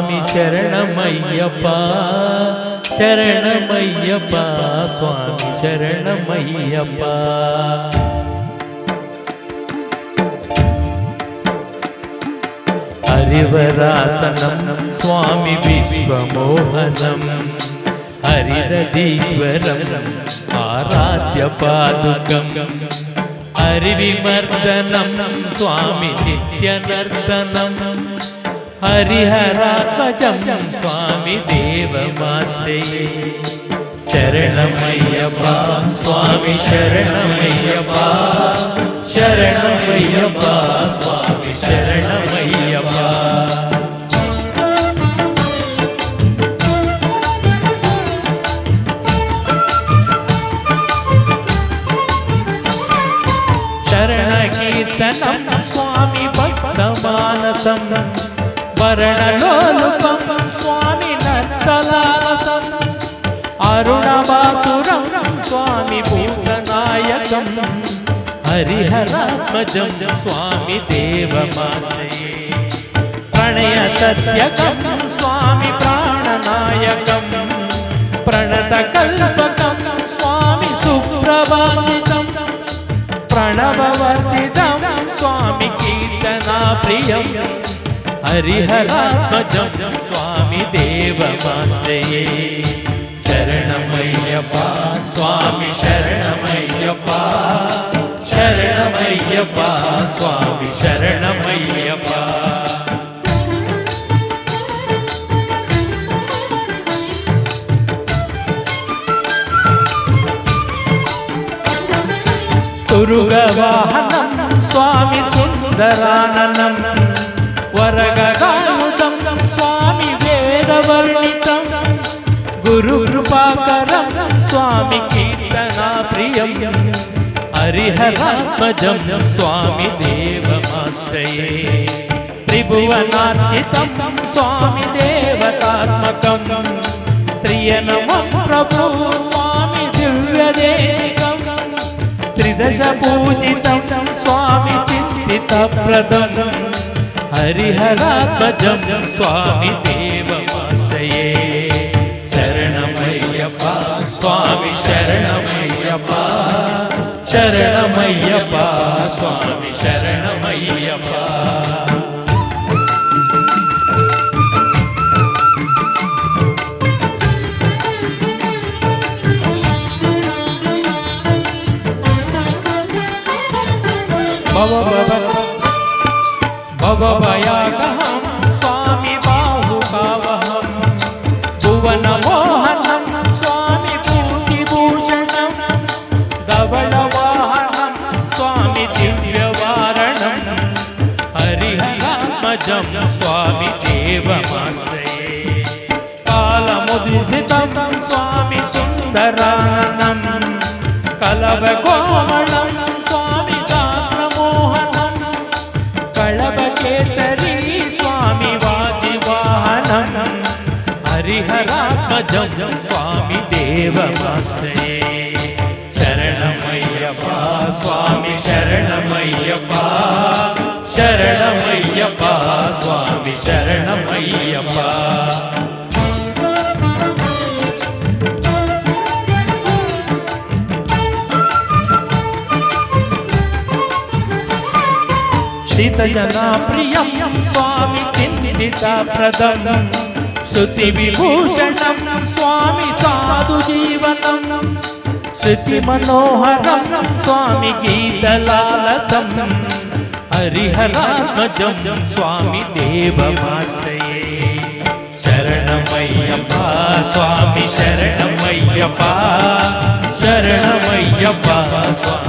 స్వామి శరణమయ్యప్ప శరణమయ్యప్ప స్వామి శరణమయ్యప్ప. హరివరాసనం స్వామి విశ్వమోహనం హరిదీశ్వరం ఆరాధ్య పాదుకం. హరివిమర్దనం స్వామి నిత్యనర్దనం హరిహరాత్మజం స్వామి దేవమాశ్రయే. శరణమయ్యప్ప స్వామి శరణమయ్యప్ప శరణమయ్యప్ప స్వామి శరణమయ్యప్ప. శరణకీర్తనం స్వామి భక్తమానసం వరణలోలుపం స్వామి నత్తలాలసం. అరుణవాసురం స్వామి భూతనాయకం హరిహరాత్మజం స్వామి దేవమాశ్రయే. ప్రణయ సత్యకం స్వామి ప్రాణనాయకం ప్రణతకల్పకం స్వామి సుప్రభాజితం. ప్రణవవర్ధితం స్వామి కీర్తనా ప్రియం హరిహరాత్మజం స్వామి దేవమాశ్రయే. శరణమయ్యప్ప స్వామి శరణమయ్యప్ప శరణమయ్యప్ప స్వామి శరణమయ్యప్ప. తురుగవాహనం స్వామి సుందరాననం వరగగాయుధం స్వామి వేదవర్ణితం. గురుకృపాకరం స్వామి కీర్తనా ప్రియం హరిహరాత్మజం స్వామి దేవమాశ్రయే. త్రిభువనార్చితం స్వామి దేవతాత్మకం త్రియనమం ప్రభు స్వామి దివ్యదేశికం. త్రిదశ పూజితం స్వామి చింతితప్రదం హరిహరాత్మజం స్వామి దేవమాశ్రయే. శరణమయ్యప్ప స్వామి శరణమయ్యప్ప శరణమయ్యప్ప స్వామి శరణమయ్యప్ప. భవభయాగహం స్వామి బాహుకావహం భువనమోహనం స్వామి పూతిభూషణం. ధవళవాహనం స్వామి దివ్యవారణం హరిహరాత్మజం స్వామి దేవమాశ్రయే. కాలముదిసితం స్వామి సుందరాననం కలవకోమళం స్వామి గాత్రమోహనం. కళవకేసరి స్వామి వాజివాహనం హరిహరాత్మజం స్వామి దేవమాశ్రయే. శరణమయ్యప్ప స్వామి శరణమయ్యప్ప శరణమయ్యప్ప స్వామి శరణమయ్యప్ప. శ్రితజనాప్రియం స్వామి చింతితప్రదం స్తుతివిభూషణం స్వామి సాధుజీవనం. శృతిమనోహరం స్వామి గీతలాలసం హరిహరాత్మజం స్వామి దేవమాశ్రయే. శరణమయ్యప్ప స్వామి శరణమయ్యప్ప శరణమయ్యప్ప స్వామి